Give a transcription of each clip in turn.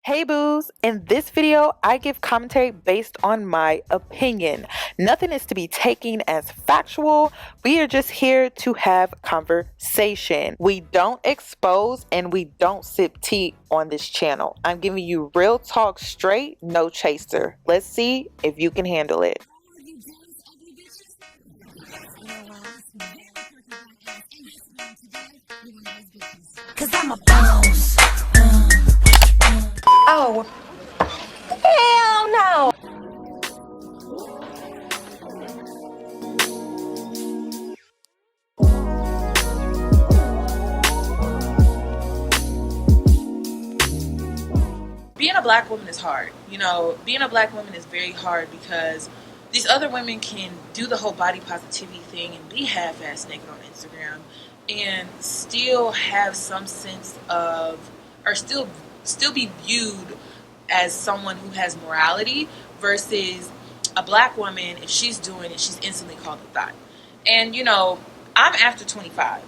Hey boos, in this video, I give commentary based on my opinion. Nothing is to be taken as factual. We are just here to have conversation. We don't expose and we don't sip tea on this channel. I'm giving you real talk straight, no chaser. Let's see if you can handle it. Cause I'm a boss. Oh, hell no. Being a black woman is hard. Being a black woman is very hard because these other women can do the whole body positivity thing and be half-ass naked on Instagram and still have some sense of, or still be viewed as someone who has morality, versus a black woman, if she's doing it, she's instantly called a thought. And I'm after 25.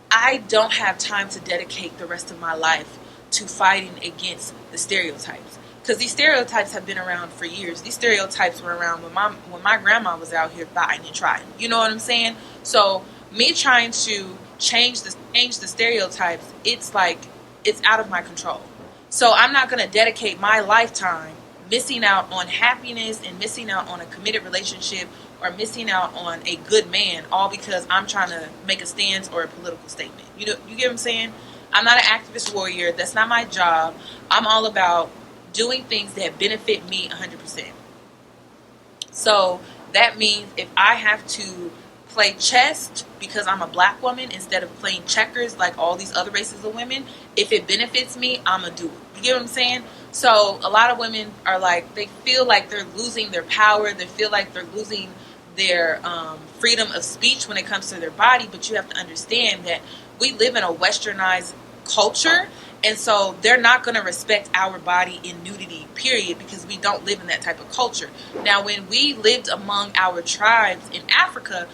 I don't have time to dedicate the rest of my life to fighting against the stereotypes, because these stereotypes have been around for years. These stereotypes were around when my grandma was out here fighting and trying. You know what I'm saying? So me trying to change the stereotypes, it's like it's out of my control. So I'm not going to dedicate my lifetime missing out on happiness and missing out on a committed relationship or missing out on a good man, all because I'm trying to make a stance or a political statement. You get what I'm saying? I'm not an activist warrior. That's not my job. I'm all about doing things that benefit me 100%. So that means if I have to play chess because I'm a black woman instead of playing checkers like all these other races of women, if it benefits me, I'm going to do it. You get what I'm saying? So a lot of women are like, they feel like they're losing their power. They feel like they're losing their freedom of speech when it comes to their body. But you have to understand that we live in a westernized culture, and so they're not going to respect our body in nudity, period, because we don't live in that type of culture. Now, when we lived among our tribes in Africa,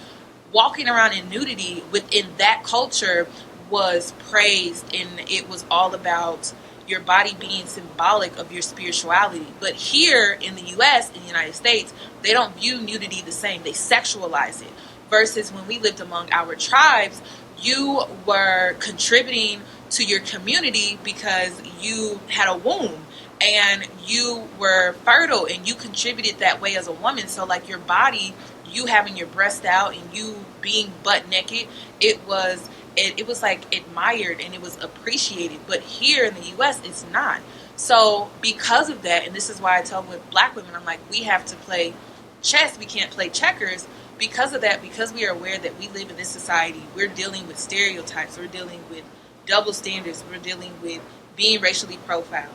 walking around in nudity within that culture was praised, and it was all about your body being symbolic of your spirituality. But here in the US, in the United States, they don't view nudity the same. They sexualize it. Versus when we lived among our tribes, you were contributing to your community because you had a womb and you were fertile and you contributed that way as a woman. So like your body, you having your breast out and you being butt naked, it was like admired and it was appreciated. But here in the US, it's not. So because of that, and this is why I tell with black women, I'm like, we have to play chess, we can't play checkers. Because of that, because we are aware that we live in this society, we're dealing with stereotypes, we're dealing with double standards, we're dealing with being racially profiled.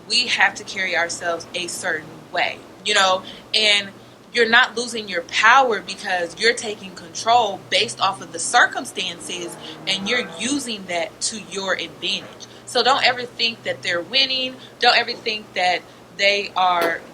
We have to carry ourselves a certain way, and you're not losing your power because you're taking control based off of the circumstances and you're using that to your advantage. So don't ever think that they're winning. Don't ever think that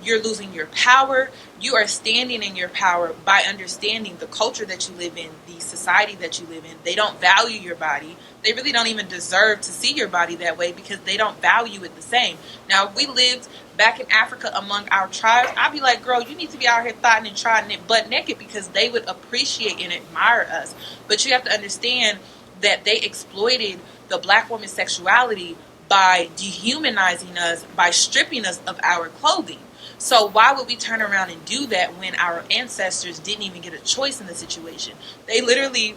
you're losing your power. You are standing in your power by understanding the culture that you live in, the society that you live in. They don't value your body. They really don't even deserve to see your body that way because they don't value it the same. Now, if we lived back in Africa among our tribes, I'd be like, girl, you need to be out here thotting and trying it butt naked, because they would appreciate and admire us. But you have to understand that they exploited the black woman's sexuality by dehumanizing us, by stripping us of our clothing. So why would we turn around and do that when our ancestors didn't even get a choice in the situation? They literally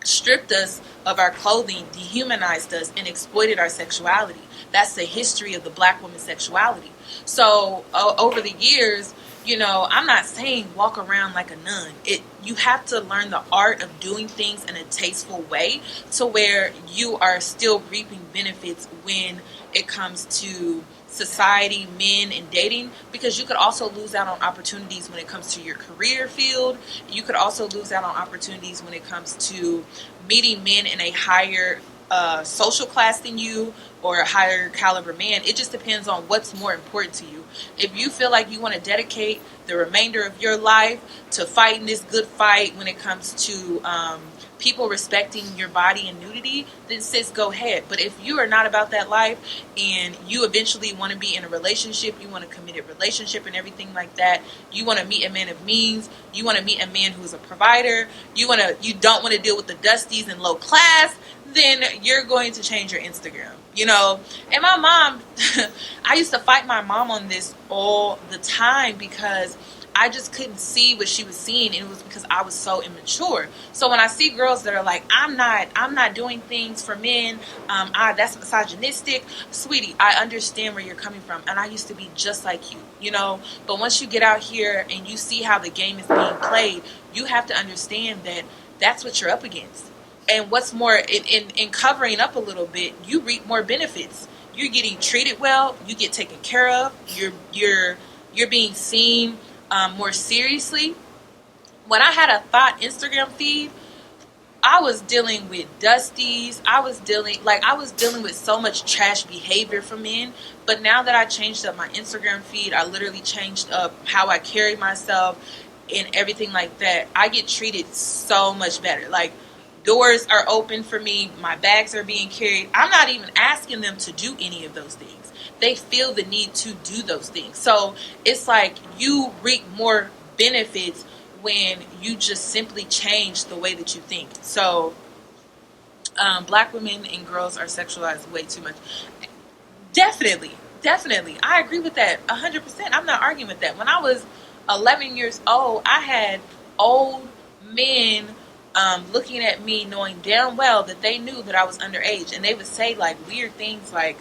stripped us of our clothing, dehumanized us, and exploited our sexuality. That's the history of the black woman's sexuality. So over the years, I'm not saying walk around like a nun. You have to learn the art of doing things in a tasteful way to where you are still reaping benefits when it comes to society, men, and dating, because you could also lose out on opportunities when it comes to your career field. You could also lose out on opportunities when it comes to meeting men in a higher social class than you or a higher caliber man. It just depends on what's more important to you. If you feel like you want to dedicate the remainder of your life to fighting this good fight when it comes to people respecting your body and nudity, then sis, go ahead. But if you are not about that life and you eventually want to be in a relationship, you want a committed relationship and everything like that, you want to meet a man of means, you want to meet a man who is a provider, you don't want to deal with the dusties and low class, then you're going to change your Instagram, you know. And my mom, I used to fight my mom on this all the time because I just couldn't see what she was seeing, and it was because I was so immature. So when I see girls that are like, I'm not doing things for men, that's misogynistic, sweetie, I understand where you're coming from, and I used to be just like you, you know. But once you get out here and you see how the game is being played, you have to understand that that's what you're up against. And what's more, in covering up a little bit, you reap more benefits. You're getting treated well, you get taken care of, you're being seen more seriously. When I had a thought Instagram feed, I was dealing with dusties. I was dealing with so much trash behavior from men. But now that I changed up my Instagram feed, I literally changed up how I carry myself and everything like that. I get treated so much better. Like, doors are open for me. My bags are being carried. I'm not even asking them to do any of those things. They feel the need to do those things. So it's like you reap more benefits when you just simply change the way that you think. So black women and girls are sexualized way too much. Definitely. I agree with that 100%. I'm not arguing with that. When I was 11 years old, I had old men looking at me knowing damn well that they knew that I was underage, and they would say like weird things like,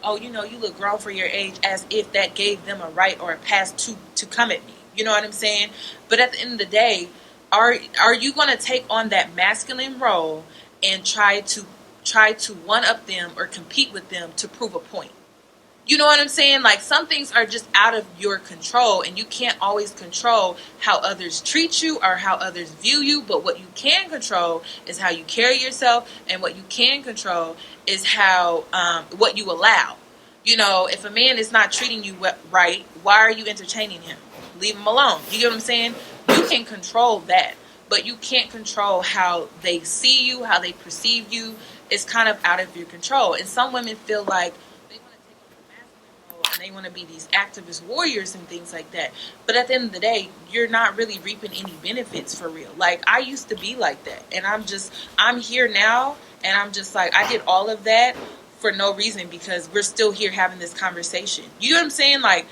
oh, you know, you look grown for your age, as if that gave them a right or a pass to come at me. You know what I'm saying? But at the end of the day, are you going to take on that masculine role and try to one up them or compete with them to prove a point? You know what I'm saying? Like, some things are just out of your control, and you can't always control how others treat you or how others view you. But what you can control is how you carry yourself, and what you can control is how what you allow. You know, if a man is not treating you right, why are you entertaining him? Leave him alone. You get what I'm saying? You can control that, but you can't control how they see you, how they perceive you. It's kind of out of your control. And some women feel like they want to be these activist warriors and things like that. But at the end of the day, you're not really reaping any benefits for real. Like, I used to be like that, and I'm here now, and I'm just like, I did all of that for no reason because we're still here having this conversation. You know what I'm saying? Like,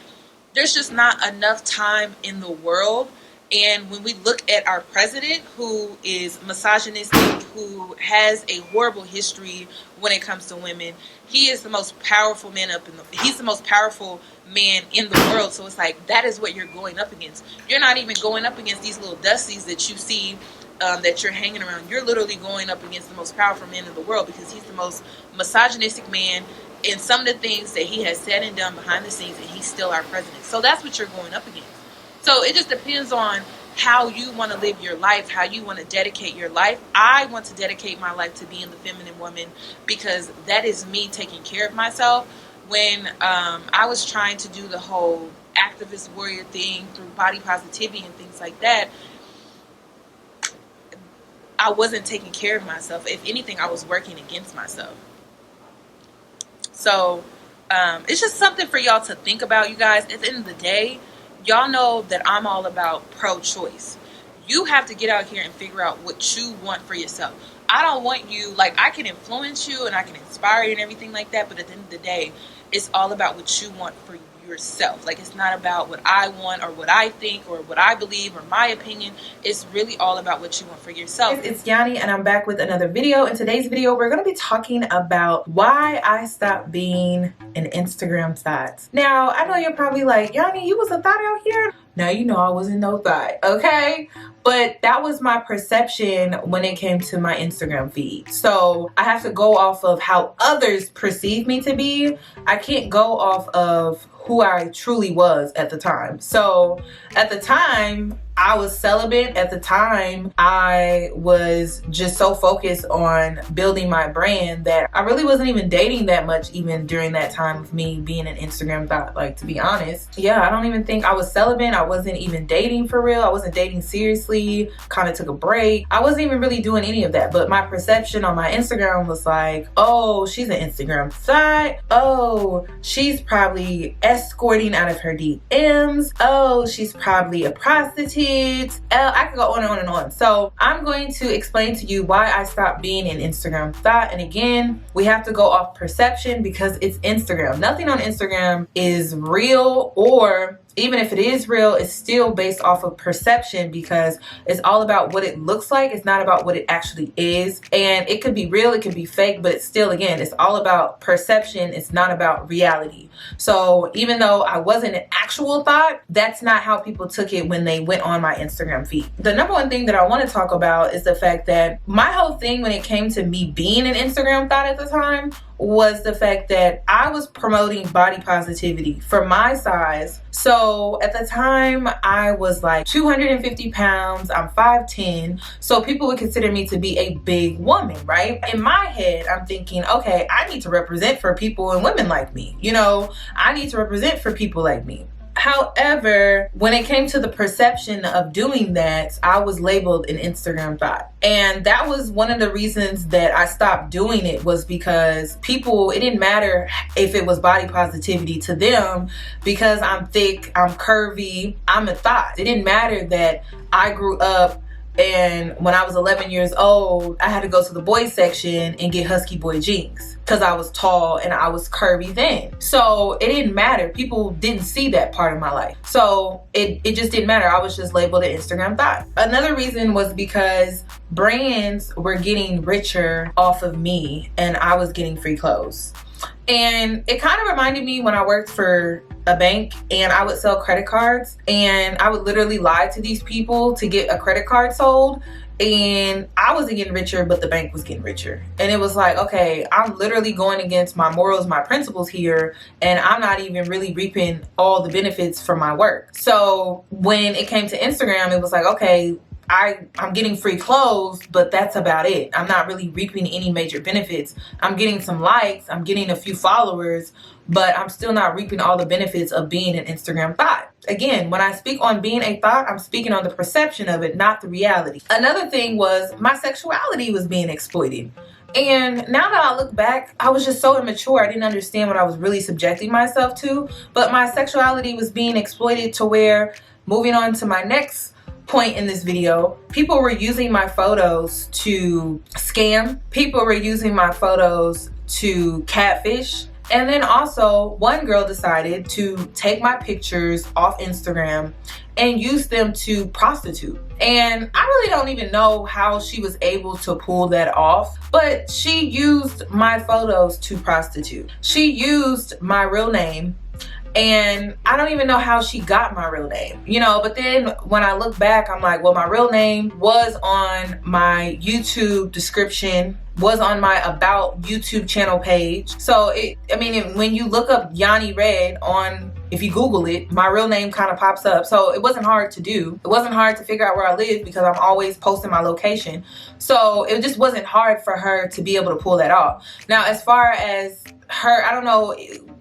there's just not enough time in the world. And when we look at our president, who is misogynistic, who has a horrible history when it comes to women, he is the most powerful man he's the most powerful man in the world. So it's like, that is what you're going up against. You're not even going up against these little dusties that you see that you're hanging around. You're literally going up against the most powerful man in the world because he's the most misogynistic man in some of the things that he has said and done behind the scenes, and he's still our president. So that's what you're going up against. So it just depends on how you want to live your life, how you want to dedicate your life. I want to dedicate my life to being the feminine woman because that is me taking care of myself. When I was trying to do the whole activist warrior thing through body positivity and things like that, I wasn't taking care of myself. If anything, I was working against myself. So it's just something for y'all to think about, you guys. At the end of the day, y'all know that I'm all about pro-choice. You have to get out here and figure out what you want for yourself. I don't want you, like, I can influence you and I can inspire you and everything like that, but at the end of the day, it's all about what you want for yourself. Like, it's not about what I want or what I think or what I believe or my opinion. It's really all about what you want for yourself. It's Yanie, and I'm back with another video. In today's video, we're going to be talking about why I stopped being an Instagram thought. Now, I know you're probably like, Yanie, you was a thought out here? Now you know I wasn't no thought, okay? But that was my perception when it came to my Instagram feed. So I have to go off of how others perceive me to be. I can't go off of who I truly was at the time. So at the time, I was celibate at the time. I was just so focused on building my brand that I really wasn't even dating that much even during that time of me being an Instagram thought, like, to be honest. Yeah, I don't even think I was celibate. I wasn't even dating for real. I wasn't dating seriously, kind of took a break. I wasn't even really doing any of that, but my perception on my Instagram was like, oh, she's an Instagram thought. Oh, she's probably escorting out of her DMs. Oh, she's probably a prostitute. I could go on and on and on. So I'm going to explain to you why I stopped being an Instagram thought. And again, we have to go off perception because it's Instagram. Nothing on Instagram is real, or even if it is real, it's still based off of perception because it's all about what it looks like. It's not about what it actually is. And it could be real, it could be fake, but it's still, again, it's all about perception. It's not about reality. So even though I wasn't an actual thought, that's not how people took it when they went on my Instagram feed. The number one thing that I want to talk about is the fact that my whole thing when it came to me being an Instagram thought at the time was the fact that I was promoting body positivity for my size. So at the time I was like 250 pounds, I'm 5'10", so people would consider me to be a big woman, right? In my head, I'm thinking, okay, I need to represent for people and women like me. You know, I need to represent for people like me. However, when it came to the perception of doing that, I was labeled an Instagram thought. And that was one of the reasons that I stopped doing it, was because people, it didn't matter if it was body positivity to them because I'm thick, I'm curvy, I'm a thought. It didn't matter that I grew up and when I was 11 years old, I had to go to the boys section and get husky boy jeans because I was tall and I was curvy then. So it didn't matter. People didn't see that part of my life. So it just didn't matter. I was just labeled an Instagram thought. Another reason was because brands were getting richer off of me and I was getting free clothes. And it kind of reminded me when I worked for a bank and I would sell credit cards, and I would literally lie to these people to get a credit card sold, and I wasn't getting richer, but the bank was getting richer. And it was like, okay, I'm literally going against my morals, my principles here, and I'm not even really reaping all the benefits from my work. So when it came to Instagram, it was like, okay, I'm getting free clothes, but that's about it. I'm not really reaping any major benefits. I'm getting some likes, I'm getting a few followers, but I'm still not reaping all the benefits of being an Instagram thought. Again, when I speak on being a thought, I'm speaking on the perception of it, not the reality. Another thing was my sexuality was being exploited. And now that I look back, I was just so immature. I didn't understand what I was really subjecting myself to, but my sexuality was being exploited to where, moving on to my next point in this video, people were using my photos to scam. People were using my photos to catfish. And then also, one girl decided to take my pictures off Instagram and use them to prostitute. And I really don't even know how she was able to pull that off, but she used my photos to prostitute. She used my real name, and I don't even know how she got my real name, you know. But then when I look back, I'm like, well, my real name was on my YouTube description, was on my About YouTube channel page. So when you look up Yanie Red on, if you Google it, my real name kind of pops up. So it wasn't hard to do. It wasn't hard to figure out where I live because I'm always posting my location. So it just wasn't hard for her to be able to pull that off. Now, as far as her, I don't know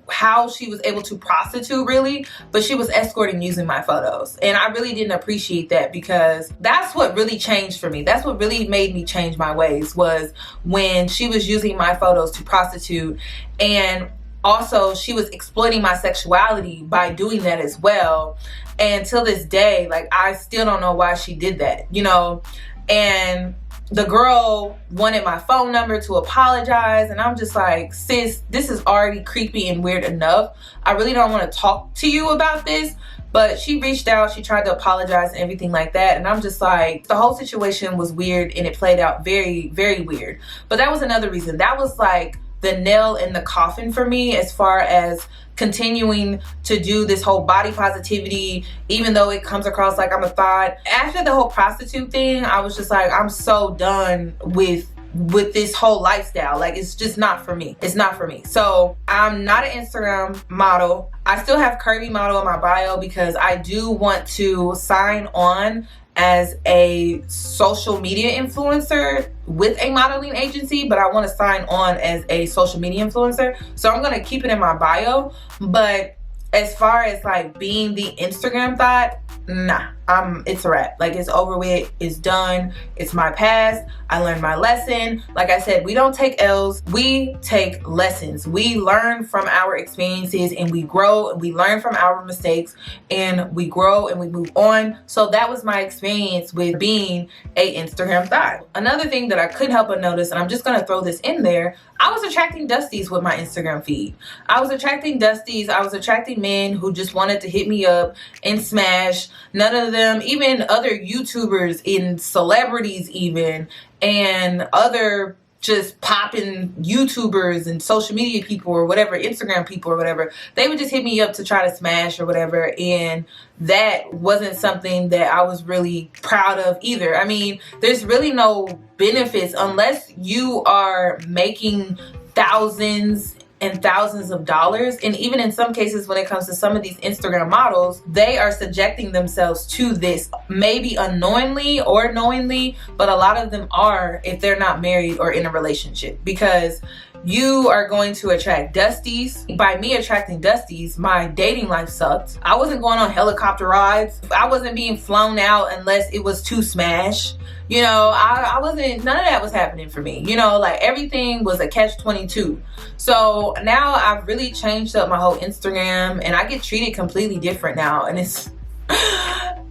how she was able to prostitute really, but she was escorting using my photos. And I really didn't appreciate that, because that's what really changed for me. That's what really made me change my ways, was when she was using my photos to prostitute. And also she was exploiting my sexuality by doing that as well. And till this day, like, I still don't know why she did that, you know. And the girl wanted my phone number to apologize, and I'm just like, sis, this is already creepy and weird enough. I really don't want to talk to you about this. But she reached out, she tried to apologize and everything like that, and I'm just like, the whole situation was weird, and it played out very, very weird. But that was another reason. That was like the nail in the coffin for me, as far as continuing to do this whole body positivity, even though it comes across like I'm a thought. After the whole prostitute thing, I was just like, I'm so done with with this whole lifestyle. Like, it's just not for me. It's not for me. So I'm not an Instagram model. I still have curvy model in my bio because I do want to sign on as a social media influencer with a modeling agency, but I want to sign on as a social media influencer. So I'm going to keep it in my bio. But as far as like being the Instagram thought, nah, it's a wrap. Like, it's over with, it's done, it's my past. I learned my lesson. Like I said, we don't take L's, we take lessons. We learn from our experiences and we grow, and we learn from our mistakes and we grow and we move on. So that was my experience with being a Instagram thought. Another thing that I couldn't help but notice, and I'm just gonna throw this in there, I was attracting dusties with my Instagram feed. I was attracting dusties. I was attracting men who just wanted to hit me up and smash. None of them, even other YouTubers and celebrities even, and other just popping YouTubers and social media people or whatever, Instagram people or whatever, they would just hit me up to try to smash or whatever. And that wasn't something that I was really proud of either. I mean, there's really no benefits unless you are making thousands and thousands of dollars. And even in some cases, when it comes to some of these Instagram models, they are subjecting themselves to this, maybe unknowingly or knowingly, but a lot of them are if they're not married or in a relationship, because you are going to attract dusties. By me attracting dusties, my dating life sucked. I wasn't going on helicopter rides. I wasn't being flown out unless it was to smash. You know, I wasn't, none of that was happening for me. You know, like, everything was a catch-22. So now I've really changed up my whole Instagram and I get treated completely different now. And it's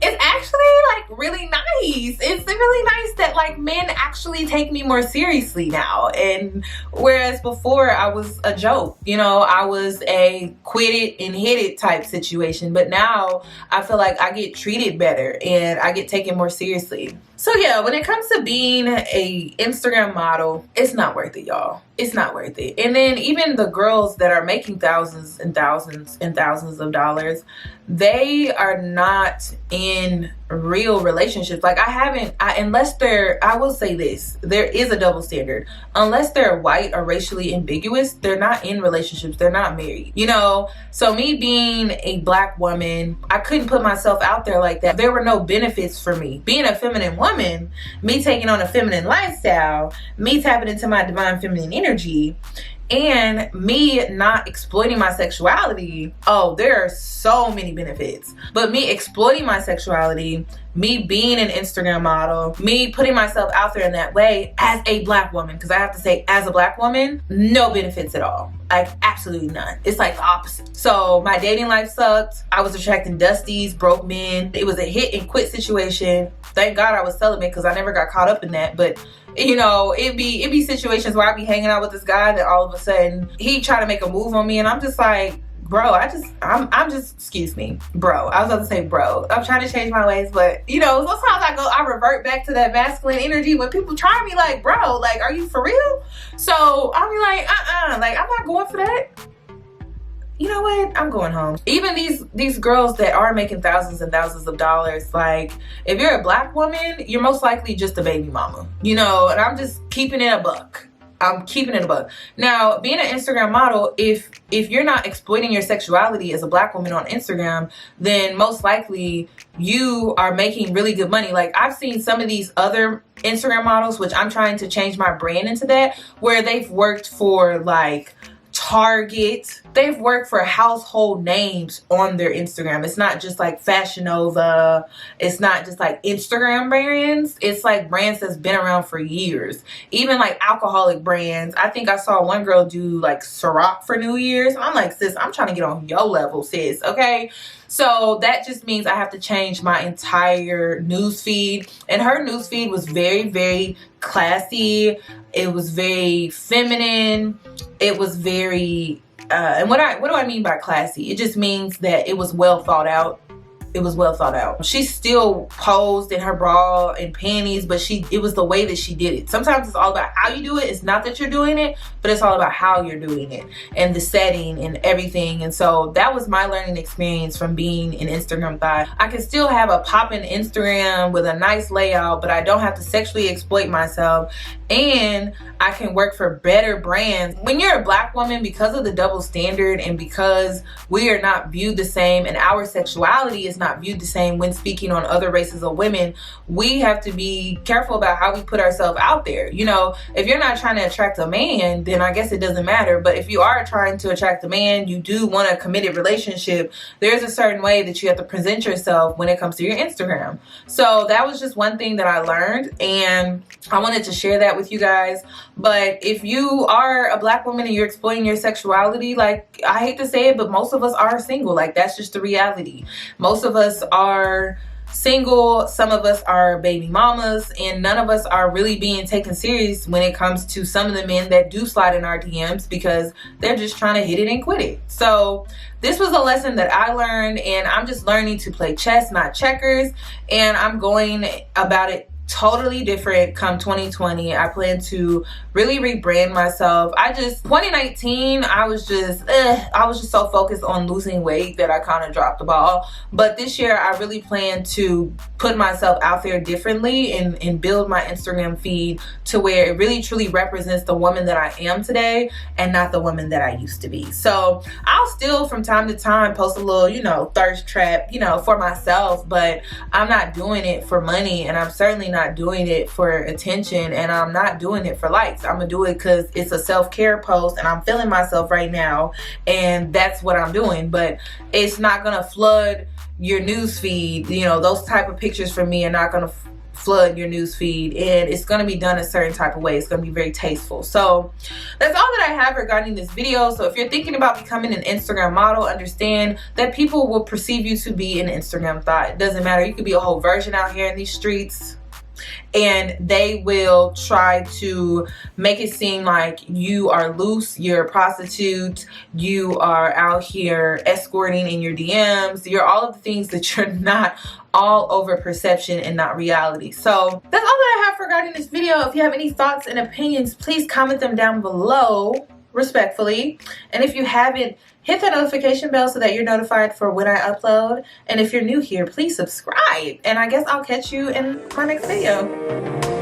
actually like really nice. It's really nice that like men actually take me more seriously now. And whereas before I was a joke, you know, I was a quit it and hit it type situation. But now I feel like I get treated better and I get taken more seriously. So yeah, when it comes to being a Instagram model, it's not worth it, y'all. It's not worth it. And then even the girls that are making thousands and thousands and thousands of dollars, they are not in real relationships. Like, unless they're, I will say this, there is a double standard. Unless they're white or racially ambiguous, they're not in relationships. They're not married, you know? So me being a black woman, I couldn't put myself out there like that. There were no benefits for me. Being a feminine woman, me taking on a feminine lifestyle, me tapping into my divine feminine energy, and me not exploiting my sexuality, oh, there are so many benefits. But me exploiting my sexuality, me being an Instagram model, me putting myself out there in that way as a black woman, because I have to say, as a black woman, no benefits at all. Like, absolutely none. It's like the opposite. So my dating life sucked. I was attracting dusties, broke men. It was a hit and quit situation. Thank God I was celibate because I never got caught up in that. But you know, it'd be situations where I'd be hanging out with this guy that all of a sudden he try to make a move on me, and I'm just like, bro, I'm just, excuse me, bro. I was about to say bro. I'm trying to change my ways, but you know, sometimes I revert back to that masculine energy when people try me like, bro, like, are you for real? So I'll be like, like, I'm not going for that. You know what? I'm going home. Even these girls that are making thousands and thousands of dollars, like, if you're a black woman, you're most likely just a baby mama, you know, and I'm just keeping it a buck. I'm keeping it a buck. Now, being an Instagram model, if you're not exploiting your sexuality as a black woman on Instagram, then most likely you are making really good money. Like, I've seen some of these other Instagram models, which I'm trying to change my brand into that, where they've worked for like Target. They've worked for household names on their Instagram. It's not just like Fashion Nova. It's not just like Instagram brands. It's like brands that's been around for years. Even like alcoholic brands. I think I saw one girl do like Ciroc for New Year's. I'm like, sis, I'm trying to get on your level, sis. Okay. So that just means I have to change my entire news feed. And her news feed was very, very classy. It was very feminine. It was very and what do I mean by classy? It just means that it was well thought out. It was well thought out. She still posed in her bra and panties, but it was the way that she did it. Sometimes it's all about how you do it. It's not that you're doing it, but it's all about how you're doing it and the setting and everything. And so that was my learning experience from being an Instagram thot. I can still have a poppin' Instagram with a nice layout, but I don't have to sexually exploit myself. and I can work for better brands. When you're a black woman, because of the double standard and because we are not viewed the same and our sexuality is not viewed the same when speaking on other races of women, we have to be careful about how we put ourselves out there. You know, if you're not trying to attract a man, then I guess it doesn't matter. But if you are trying to attract a man, you do want a committed relationship, there's a certain way that you have to present yourself when it comes to your Instagram. So that was just one thing that I learned, and I wanted to share that with you guys. But if you are a black woman and you're exploiting your sexuality, like, I hate to say it, but most of us are single. Like, that's just the reality. Most of us are single, some of us are baby mamas, and none of us are really being taken serious when it comes to some of the men that do slide in our DMs because they're just trying to hit it and quit it. So this was a lesson that I learned, and I'm just learning to play chess, not checkers, and I'm going about it totally different come 2020. I plan to really rebrand myself. 2019, I was just so focused on losing weight that I kind of dropped the ball. But this year, I really plan to put myself out there differently and build my Instagram feed to where it really truly represents the woman that I am today and not the woman that I used to be. So I'll still from time to time post a little, you know, thirst trap, you know, for myself, but I'm not doing it for money, and I'm certainly not doing it for attention, and I'm not doing it for likes. I'm gonna do it because it's a self-care post and I'm feeling myself right now, and that's what I'm doing. But it's not gonna flood your news feed. You know, those type of pictures from me are not gonna flood your news feed, and it's going to be done a certain type of way. It's going to be very tasteful. So that's all that I have regarding this video. So if you're thinking about becoming an Instagram model, understand that people will perceive you to be an Instagram thought. It doesn't matter. You could be a whole virgin out here in these streets, and they will try to make it seem like you are loose, you're a prostitute, you are out here escorting in your DMs, you're all of the things that you're not, all over perception and not reality. So that's all that I have regarding this video. If you have any thoughts and opinions, please comment them down below, respectfully. And if you haven't, hit that notification bell so that you're notified for when I upload. And if you're new here, please subscribe. And I guess I'll catch you in my next video.